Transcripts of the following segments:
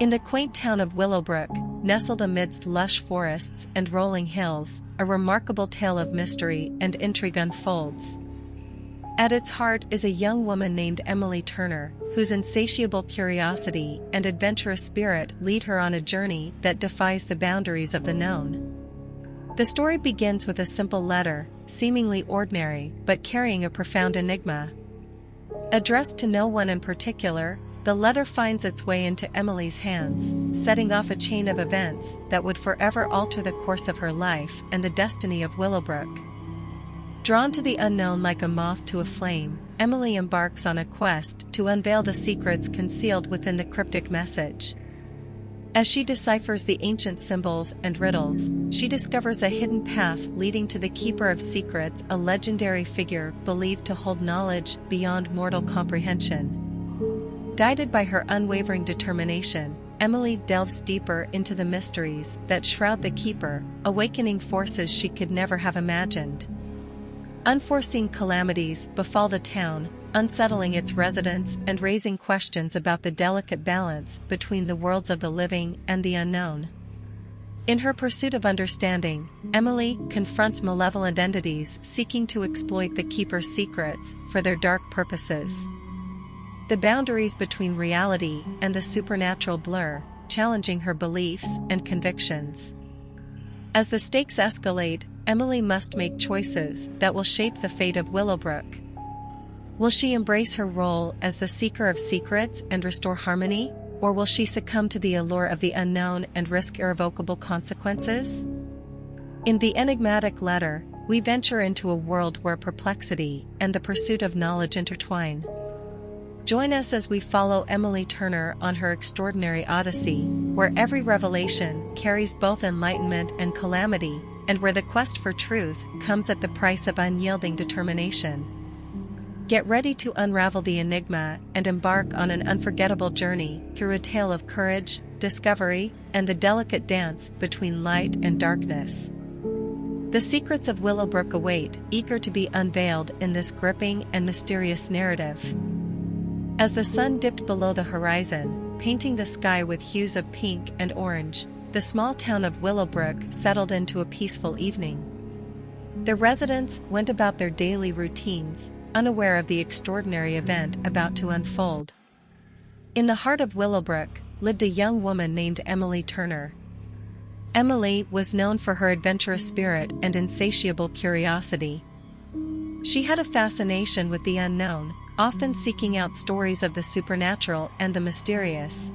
In the quaint town of Willowbrook, nestled amidst lush forests and rolling hills, a remarkable tale of mystery and intrigue unfolds. At its heart is a young woman named Emily Turner, whose insatiable curiosity and adventurous spirit lead her on a journey that defies the boundaries of the known. The story begins with a simple letter, seemingly ordinary but carrying a profound enigma. Addressed to no one in particular, the letter finds its way into Emily's hands, setting off a chain of events that would forever alter the course of her life and the destiny of Willowbrook. Drawn to the unknown like a moth to a flame, Emily embarks on a quest to unveil the secrets concealed within the cryptic message. As she deciphers the ancient symbols and riddles, she discovers a hidden path leading to the Keeper of Secrets, a legendary figure believed to hold knowledge beyond mortal comprehension. Guided by her unwavering determination, Emily delves deeper into the mysteries that shroud the Keeper, awakening forces she could never have imagined. Unforeseen calamities befall the town, unsettling its residents and raising questions about the delicate balance between the worlds of the living and the unknown. In her pursuit of understanding, Emily confronts malevolent entities seeking to exploit the Keeper's secrets for their dark purposes. The boundaries between reality and the supernatural blur, challenging her beliefs and convictions. As the stakes escalate, Emily must make choices that will shape the fate of Willowbrook. Will she embrace her role as the seeker of secrets and restore harmony, or will she succumb to the allure of the unknown and risk irrevocable consequences? In the enigmatic letter, we venture into a world where perplexity and the pursuit of knowledge intertwine. Join us as we follow Emily Turner on her extraordinary odyssey, where every revelation carries both enlightenment and calamity, and where the quest for truth comes at the price of unyielding determination. Get ready to unravel the enigma and embark on an unforgettable journey through a tale of courage, discovery, and the delicate dance between light and darkness. The secrets of Willowbrook await, eager to be unveiled in this gripping and mysterious narrative. As the sun dipped below the horizon, painting the sky with hues of pink and orange, the small town of Willowbrook settled into a peaceful evening. The residents went about their daily routines, unaware of the extraordinary event about to unfold. In the heart of Willowbrook lived a young woman named Emily Turner. Emily was known for her adventurous spirit and insatiable curiosity. She had a fascination with the unknown, often seeking out stories of the supernatural and the mysterious.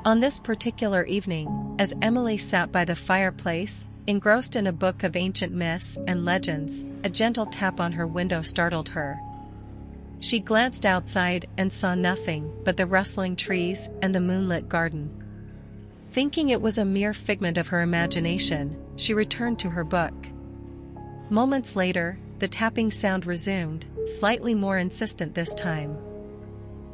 On this particular evening, as Emily sat by the fireplace, engrossed in a book of ancient myths and legends, a gentle tap on her window startled her. She glanced outside and saw nothing but the rustling trees and the moonlit garden. Thinking it was a mere figment of her imagination, she returned to her book. Moments later, the tapping sound resumed, slightly more insistent this time.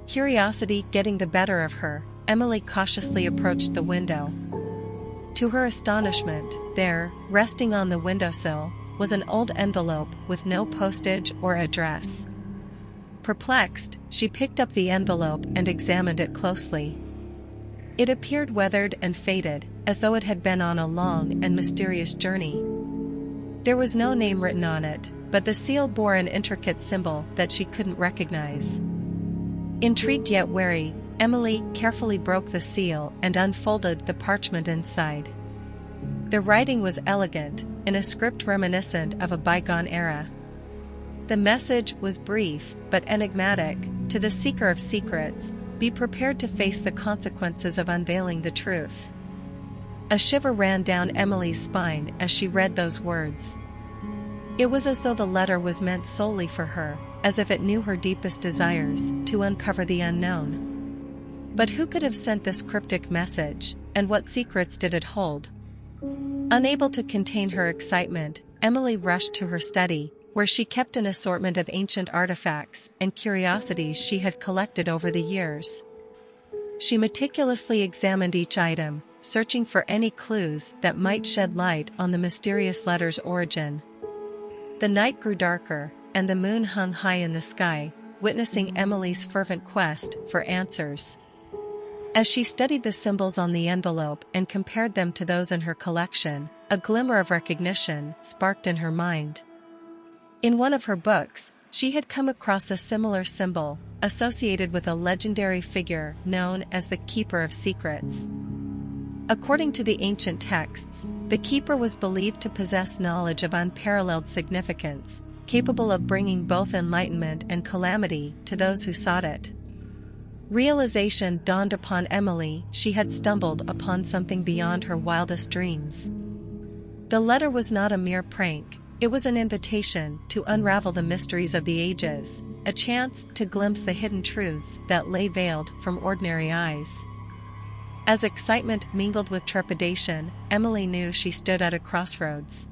Curiosity getting the better of her, Emily cautiously approached the window. To her astonishment, there, resting on the windowsill, was an old envelope with no postage or address. Perplexed, she picked up the envelope and examined it closely. It appeared weathered and faded, as though it had been on a long and mysterious journey. There was no name written on it, but the seal bore an intricate symbol that she couldn't recognize. Intrigued yet wary, Emily carefully broke the seal and unfolded the parchment inside. The writing was elegant, in a script reminiscent of a bygone era. The message was brief but enigmatic: to the seeker of secrets, be prepared to face the consequences of unveiling the truth. A shiver ran down Emily's spine as she read those words. It was as though the letter was meant solely for her, as if it knew her deepest desires to uncover the unknown. But who could have sent this cryptic message, and what secrets did it hold? Unable to contain her excitement, Emily rushed to her study, where she kept an assortment of ancient artifacts and curiosities she had collected over the years. She meticulously examined each item, searching for any clues that might shed light on the mysterious letter's origin. The night grew darker, and the moon hung high in the sky, witnessing Emily's fervent quest for answers. As she studied the symbols on the envelope and compared them to those in her collection, a glimmer of recognition sparked in her mind. In one of her books, she had come across a similar symbol, associated with a legendary figure known as the Keeper of Secrets. According to the ancient texts, the Keeper was believed to possess knowledge of unparalleled significance, capable of bringing both enlightenment and calamity to those who sought it. Realization dawned upon Emily. She had stumbled upon something beyond her wildest dreams. The letter was not a mere prank, it was an invitation to unravel the mysteries of the ages, a chance to glimpse the hidden truths that lay veiled from ordinary eyes. As excitement mingled with trepidation, Emily knew she stood at a crossroads.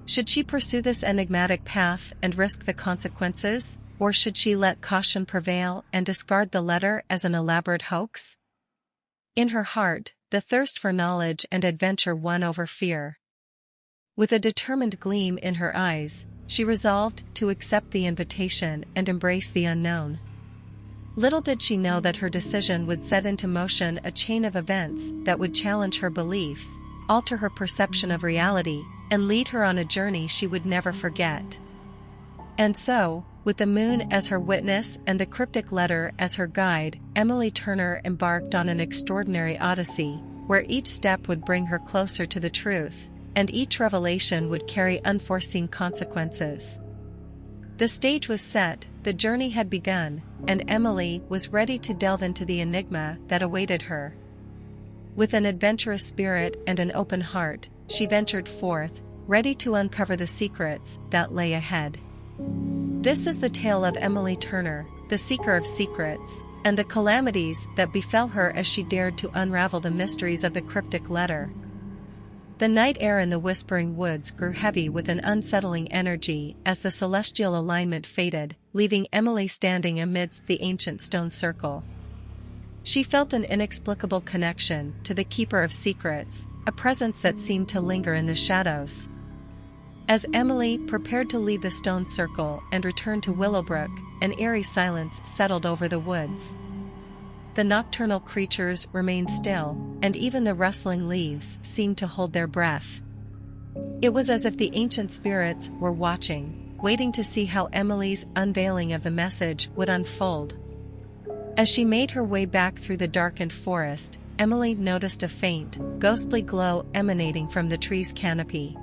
Should she pursue this enigmatic path and risk the consequences, or should she let caution prevail and discard the letter as an elaborate hoax? In her heart, the thirst for knowledge and adventure won over fear. With a determined gleam in her eyes, she resolved to accept the invitation and embrace the unknown. Little did she know that her decision would set into motion a chain of events that would challenge her beliefs, alter her perception of reality, and lead her on a journey she would never forget. And so, with the moon as her witness and the cryptic letter as her guide, Emily Turner embarked on an extraordinary odyssey, where each step would bring her closer to the truth, and each revelation would carry unforeseen consequences. The stage was set, the journey had begun, and Emily was ready to delve into the enigma that awaited her. With an adventurous spirit and an open heart, she ventured forth, ready to uncover the secrets that lay ahead. This is the tale of Emily Turner, the seeker of secrets, and the calamities that befell her as she dared to unravel the mysteries of the cryptic letter. The night air in the whispering woods grew heavy with an unsettling energy as the celestial alignment faded, leaving Emily standing amidst the ancient stone circle. She felt an inexplicable connection to the Keeper of Secrets, a presence that seemed to linger in the shadows. As Emily prepared to leave the stone circle and return to Willowbrook, an eerie silence settled over the woods. The nocturnal creatures remained still, and even the rustling leaves seemed to hold their breath. It was as if the ancient spirits were watching, waiting to see how Emily's unveiling of the message would unfold. As she made her way back through the darkened forest, Emily noticed a faint, ghostly glow emanating from the tree's canopy.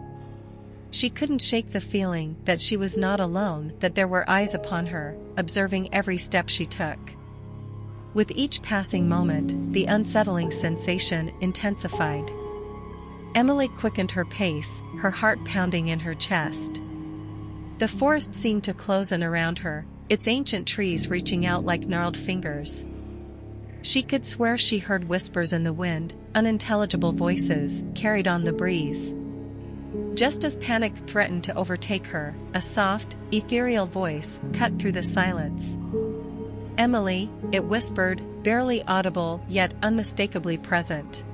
She couldn't shake the feeling that she was not alone, that there were eyes upon her, observing every step she took. With each passing moment, the unsettling sensation intensified. Emily quickened her pace, her heart pounding in her chest. The forest seemed to close in around her, its ancient trees reaching out like gnarled fingers. She could swear she heard whispers in the wind, unintelligible voices carried on the breeze. Just as panic threatened to overtake her, a soft, ethereal voice cut through the silence. "Emily," it whispered, barely audible yet unmistakably present.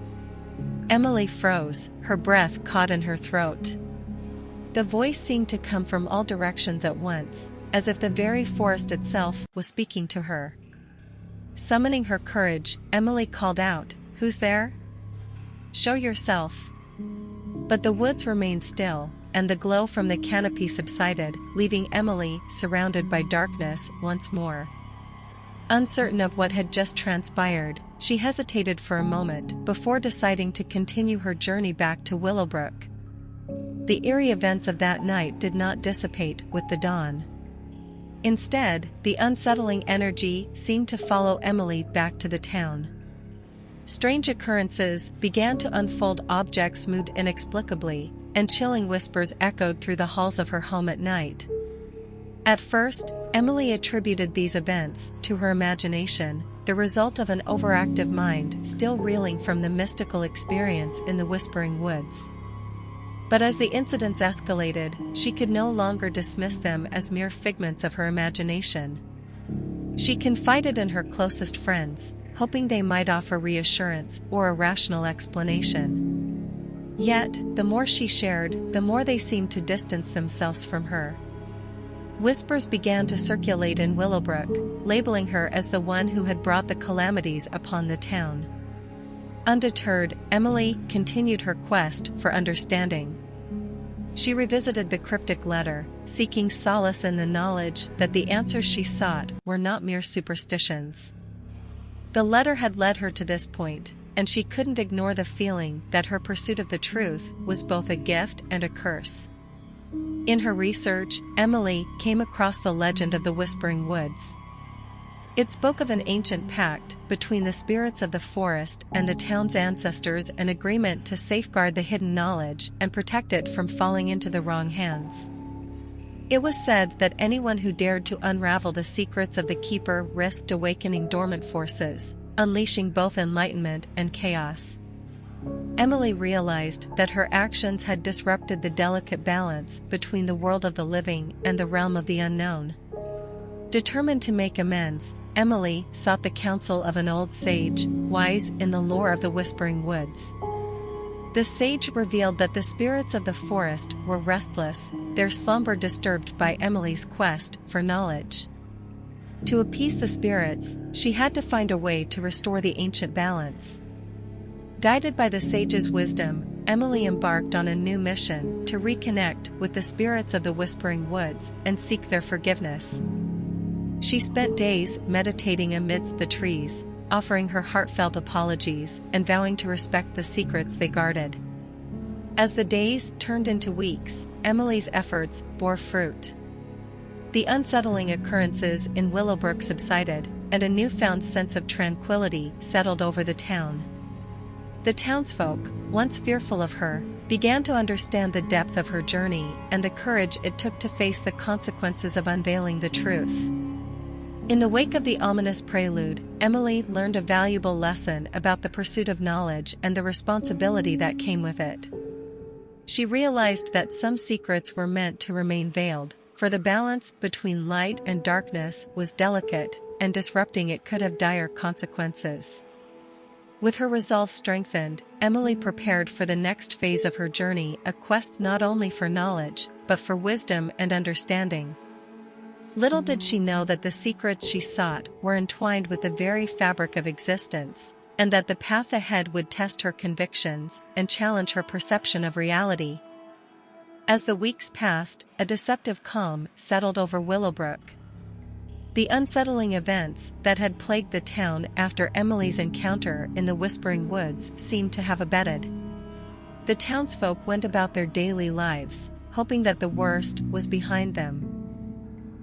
Emily froze, her breath caught in her throat. The voice seemed to come from all directions at once, as if the very forest itself was speaking to her. Summoning her courage, Emily called out, "Who's there? Show yourself." But the woods remained still, and the glow from the canopy subsided, leaving Emily surrounded by darkness once more. Uncertain of what had just transpired, she hesitated for a moment before deciding to continue her journey back to Willowbrook. The eerie events of that night did not dissipate with the dawn. Instead, the unsettling energy seemed to follow Emily back to the town. Strange occurrences began to unfold, objects moved inexplicably, and chilling whispers echoed through the halls of her home at night. At first, Emily attributed these events to her imagination, the result of an overactive mind still reeling from the mystical experience in the whispering woods. But as the incidents escalated, she could no longer dismiss them as mere figments of her imagination. She confided in her closest friends, hoping they might offer reassurance or a rational explanation. Yet, the more she shared, the more they seemed to distance themselves from her. Whispers began to circulate in Willowbrook, labeling her as the one who had brought the calamities upon the town. Undeterred, Emily continued her quest for understanding. She revisited the cryptic letter, seeking solace in the knowledge that the answers she sought were not mere superstitions. The letter had led her to this point, and she couldn't ignore the feeling that her pursuit of the truth was both a gift and a curse. In her research, Emily came across the legend of the Whispering Woods. It spoke of an ancient pact between the spirits of the forest and the town's ancestors, an agreement to safeguard the hidden knowledge and protect it from falling into the wrong hands. It was said that anyone who dared to unravel the secrets of the keeper risked awakening dormant forces, unleashing both enlightenment and chaos. Emily realized that her actions had disrupted the delicate balance between the world of the living and the realm of the unknown. Determined to make amends, Emily sought the counsel of an old sage, wise in the lore of the Whispering Woods. The sage revealed that the spirits of the forest were restless, their slumber disturbed by Emily's quest for knowledge. To appease the spirits, she had to find a way to restore the ancient balance. Guided by the sage's wisdom, Emily embarked on a new mission to reconnect with the spirits of the Whispering Woods and seek their forgiveness. She spent days meditating amidst the trees, offering her heartfelt apologies and vowing to respect the secrets they guarded. As the days turned into weeks, Emily's efforts bore fruit. The unsettling occurrences in Willowbrook subsided, and a newfound sense of tranquility settled over the town. The townsfolk, once fearful of her, began to understand the depth of her journey and the courage it took to face the consequences of unveiling the truth. In the wake of the ominous prelude, Emily learned a valuable lesson about the pursuit of knowledge and the responsibility that came with it. She realized that some secrets were meant to remain veiled, for the balance between light and darkness was delicate, and disrupting it could have dire consequences. With her resolve strengthened, Emily prepared for the next phase of her journey, a quest not only for knowledge, but for wisdom and understanding. Little did she know that the secrets she sought were entwined with the very fabric of existence, and that the path ahead would test her convictions and challenge her perception of reality. As the weeks passed, a deceptive calm settled over Willowbrook. The unsettling events that had plagued the town after Emily's encounter in the Whispering Woods seemed to have abated. The townsfolk went about their daily lives, hoping that the worst was behind them.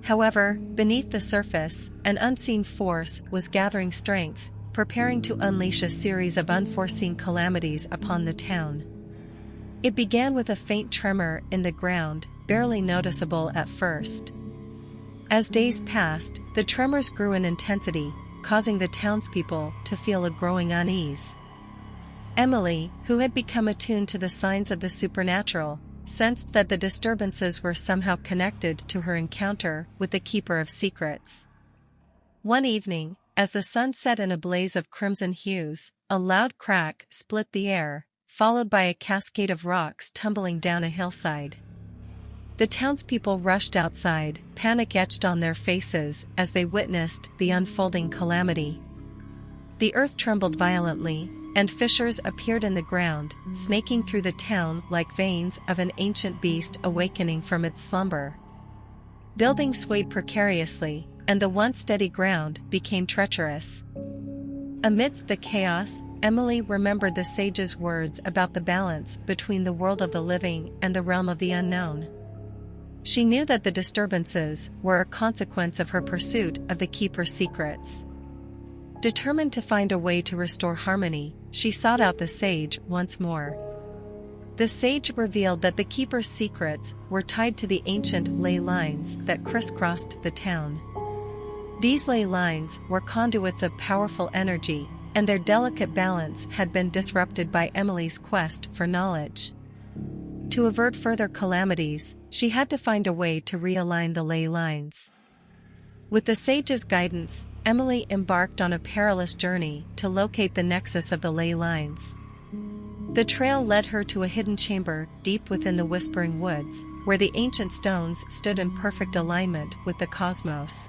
However, beneath the surface, an unseen force was gathering strength, preparing to unleash a series of unforeseen calamities upon the town. It began with a faint tremor in the ground, barely noticeable at first. As days passed, the tremors grew in intensity, causing the townspeople to feel a growing unease. Emily, who had become attuned to the signs of the supernatural, sensed that the disturbances were somehow connected to her encounter with the Keeper of Secrets. One evening, as the sun set in a blaze of crimson hues, a loud crack split the air, followed by a cascade of rocks tumbling down a hillside. The townspeople rushed outside, panic etched on their faces as they witnessed the unfolding calamity. The earth trembled violently, and fissures appeared in the ground, snaking through the town like veins of an ancient beast awakening from its slumber. Buildings swayed precariously, and the once steady ground became treacherous. Amidst the chaos, Emily remembered the sage's words about the balance between the world of the living and the realm of the unknown. She knew that the disturbances were a consequence of her pursuit of the Keeper's secrets. Determined to find a way to restore harmony, she sought out the sage once more. The sage revealed that the Keeper's secrets were tied to the ancient ley lines that crisscrossed the town. These ley lines were conduits of powerful energy, and their delicate balance had been disrupted by Emily's quest for knowledge. To avert further calamities, she had to find a way to realign the ley lines. With the sage's guidance, Emily embarked on a perilous journey to locate the nexus of the ley lines. The trail led her to a hidden chamber deep within the whispering woods, where the ancient stones stood in perfect alignment with the cosmos.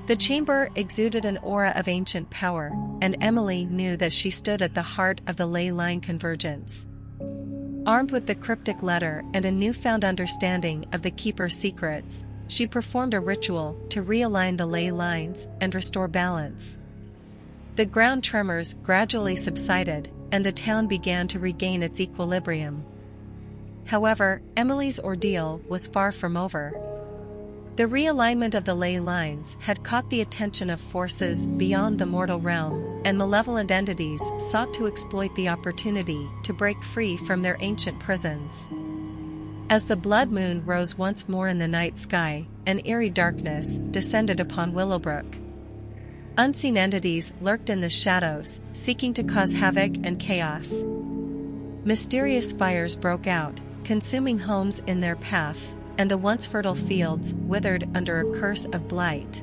The chamber exuded an aura of ancient power, and Emily knew that she stood at the heart of the ley line convergence. Armed with the cryptic letter and a newfound understanding of the keeper's secrets, she performed a ritual to realign the ley lines and restore balance. The ground tremors gradually subsided, and the town began to regain its equilibrium. However, Emily's ordeal was far from over. The realignment of the ley lines had caught the attention of forces beyond the mortal realm, and malevolent entities sought to exploit the opportunity to break free from their ancient prisons. As the blood moon rose once more in the night sky, an eerie darkness descended upon Willowbrook. Unseen entities lurked in the shadows, seeking to cause havoc and chaos. Mysterious fires broke out, consuming homes in their path, and the once fertile fields withered under a curse of blight.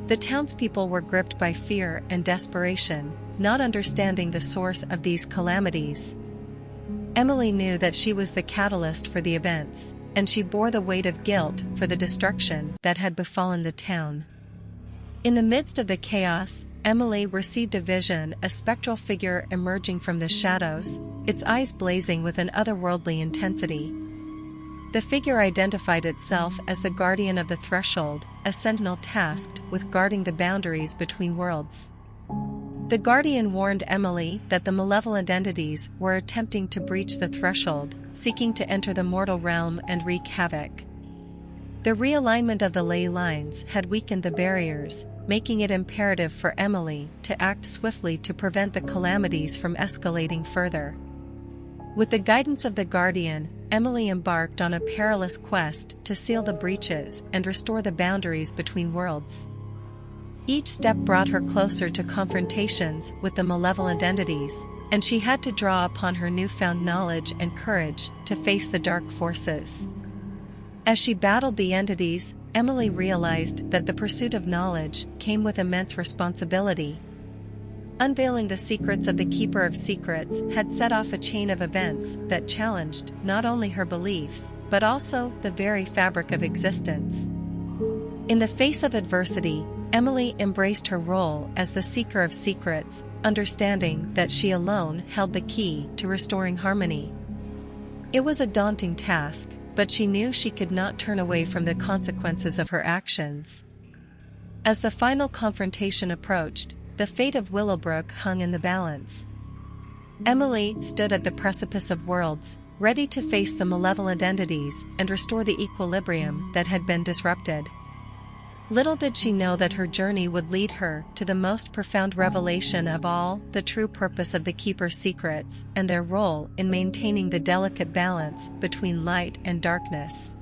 The townspeople were gripped by fear and desperation, not understanding the source of these calamities. Emily knew that she was the catalyst for the events, and she bore the weight of guilt for the destruction that had befallen the town. In the midst of the chaos, Emily received a vision, a spectral figure emerging from the shadows, its eyes blazing with an otherworldly intensity. The figure identified itself as the guardian of the threshold, a sentinel tasked with guarding the boundaries between worlds. The guardian warned Emily that the malevolent entities were attempting to breach the threshold, seeking to enter the mortal realm and wreak havoc. The realignment of the ley lines had weakened the barriers, making it imperative for Emily to act swiftly to prevent the calamities from escalating further. With the guidance of the guardian, Emily embarked on a perilous quest to seal the breaches and restore the boundaries between worlds. Each step brought her closer to confrontations with the malevolent entities, and she had to draw upon her newfound knowledge and courage to face the dark forces. As she battled the entities, Emily realized that the pursuit of knowledge came with immense responsibility. Unveiling the secrets of the Keeper of Secrets had set off a chain of events that challenged not only her beliefs, but also the very fabric of existence. In the face of adversity, Emily embraced her role as the Seeker of Secrets, understanding that she alone held the key to restoring harmony. It was a daunting task, but she knew she could not turn away from the consequences of her actions. As the final confrontation approached, the fate of Willowbrook hung in the balance. Emily stood at the precipice of worlds, ready to face the malevolent entities and restore the equilibrium that had been disrupted. Little did she know that her journey would lead her to the most profound revelation of all, the true purpose of the Keeper's secrets and their role in maintaining the delicate balance between light and darkness.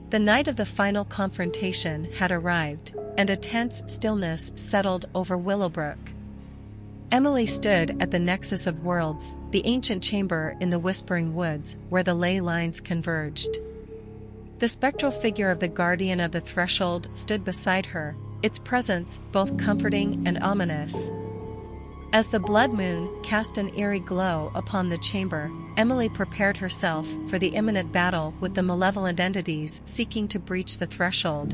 The night of the final confrontation had arrived, and a tense stillness settled over Willowbrook. Emily stood at the nexus of worlds, the ancient chamber in the whispering woods where the ley lines converged. The spectral figure of the guardian of the threshold stood beside her, its presence both comforting and ominous. As the blood moon cast an eerie glow upon the chamber, Emily prepared herself for the imminent battle with the malevolent entities seeking to breach the threshold.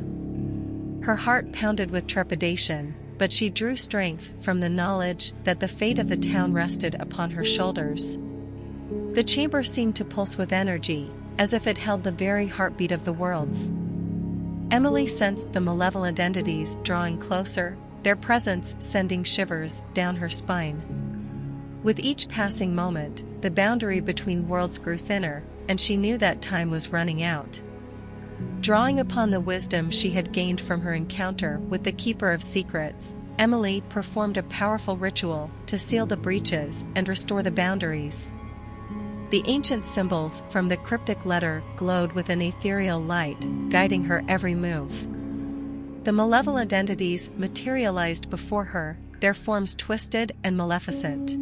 Her heart pounded with trepidation, but she drew strength from the knowledge that the fate of the town rested upon her shoulders. The chamber seemed to pulse with energy, as if it held the very heartbeat of the worlds. Emily sensed the malevolent entities drawing closer, their presence sending shivers down her spine. With each passing moment, the boundary between worlds grew thinner, and she knew that time was running out. Drawing upon the wisdom she had gained from her encounter with the Keeper of Secrets, Emily performed a powerful ritual to seal the breaches and restore the boundaries. The ancient symbols from the cryptic letter glowed with an ethereal light, guiding her every move. The malevolent entities materialized before her, their forms twisted and maleficent.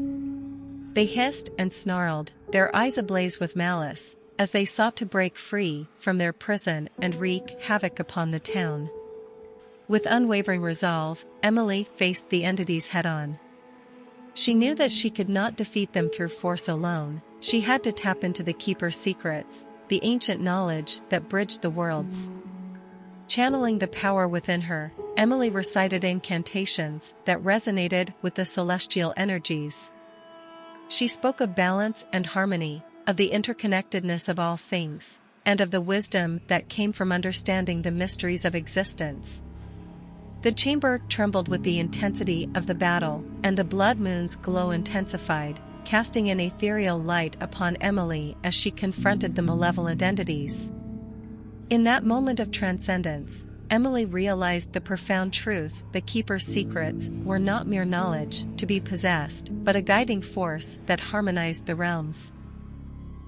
They hissed and snarled, their eyes ablaze with malice, as they sought to break free from their prison and wreak havoc upon the town. With unwavering resolve, Emily faced the entities head-on. She knew that she could not defeat them through force alone. She had to tap into the Keeper's secrets, the ancient knowledge that bridged the worlds. Channeling the power within her, Emily recited incantations that resonated with the celestial energies. She spoke of balance and harmony, of the interconnectedness of all things, and of the wisdom that came from understanding the mysteries of existence. The chamber trembled with the intensity of the battle, and the blood moon's glow intensified, casting an ethereal light upon Emily as she confronted the malevolent entities. In that moment of transcendence, Emily realized the profound truth: the Keeper's secrets were not mere knowledge to be possessed, but a guiding force that harmonized the realms.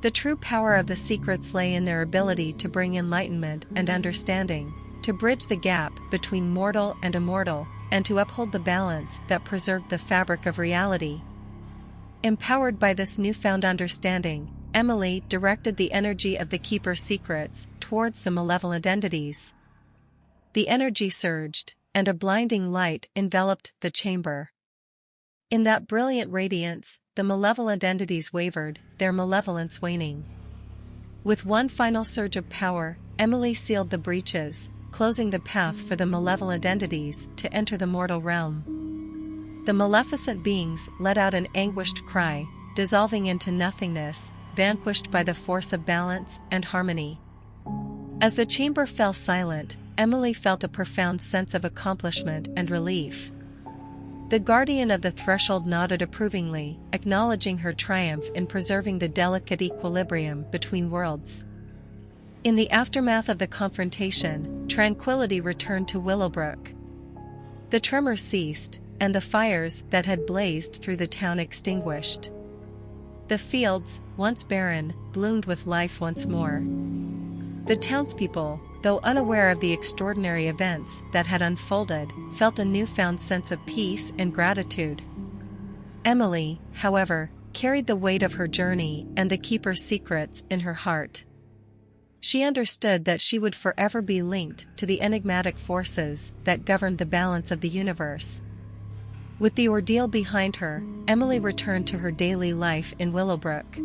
The true power of the secrets lay in their ability to bring enlightenment and understanding, to bridge the gap between mortal and immortal, and to uphold the balance that preserved the fabric of reality. Empowered by this newfound understanding, Emily directed the energy of the Keeper's secrets towards the malevolent entities. The energy surged, and a blinding light enveloped the chamber. In that brilliant radiance, the malevolent entities wavered, their malevolence waning. With one final surge of power, Emily sealed the breaches, closing the path for the malevolent entities to enter the mortal realm. The maleficent beings let out an anguished cry, dissolving into nothingness, vanquished by the force of balance and harmony. As the chamber fell silent, Emily felt a profound sense of accomplishment and relief. The guardian of the threshold nodded approvingly, acknowledging her triumph in preserving the delicate equilibrium between worlds. In the aftermath of the confrontation, tranquility returned to Willowbrook. The tremors ceased, and the fires that had blazed through the town extinguished. The fields, once barren, bloomed with life once more. The townspeople, though unaware of the extraordinary events that had unfolded, felt a newfound sense of peace and gratitude. Emily, however, carried the weight of her journey and the Keeper's secrets in her heart. She understood that she would forever be linked to the enigmatic forces that governed the balance of the universe. With the ordeal behind her, Emily returned to her daily life in Willowbrook.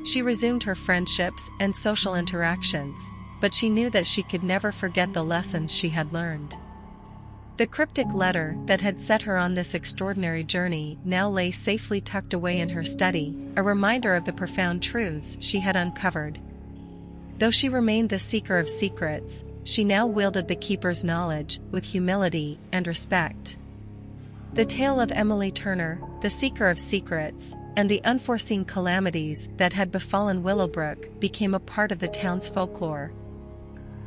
She resumed her friendships and social interactions, but she knew that she could never forget the lessons she had learned. The cryptic letter that had set her on this extraordinary journey now lay safely tucked away in her study, a reminder of the profound truths she had uncovered. Though she remained the seeker of secrets, she now wielded the Keeper's knowledge with humility and respect. The tale of Emily Turner, the seeker of secrets, and the unforeseen calamities that had befallen Willowbrook became a part of the town's folklore.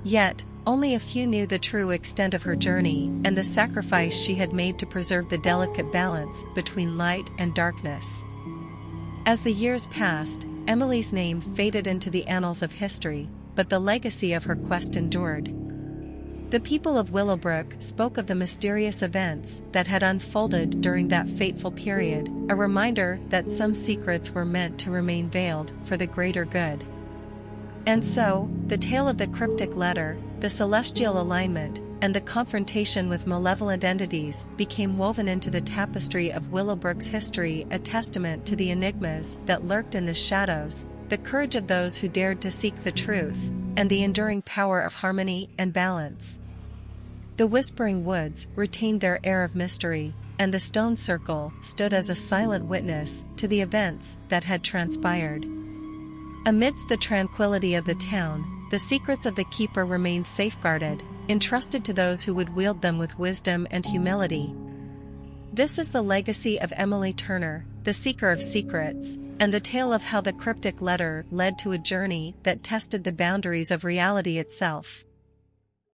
Yet, only a few knew the true extent of her journey and the sacrifice she had made to preserve the delicate balance between light and darkness. As the years passed, Emily's name faded into the annals of history, but the legacy of her quest endured. The people of Willowbrook spoke of the mysterious events that had unfolded during that fateful period, a reminder that some secrets were meant to remain veiled for the greater good. And so, the tale of the cryptic letter, the celestial alignment, and the confrontation with malevolent entities became woven into the tapestry of Willowbrook's history, a testament to the enigmas that lurked in the shadows, the courage of those who dared to seek the truth, and the enduring power of harmony and balance. The Whispering Woods retained their air of mystery, and the stone circle stood as a silent witness to the events that had transpired. Amidst the tranquility of the town, the secrets of the Keeper remained safeguarded, entrusted to those who would wield them with wisdom and humility. This is the legacy of Emily Turner, the seeker of secrets, and the tale of how the cryptic letter led to a journey that tested the boundaries of reality itself.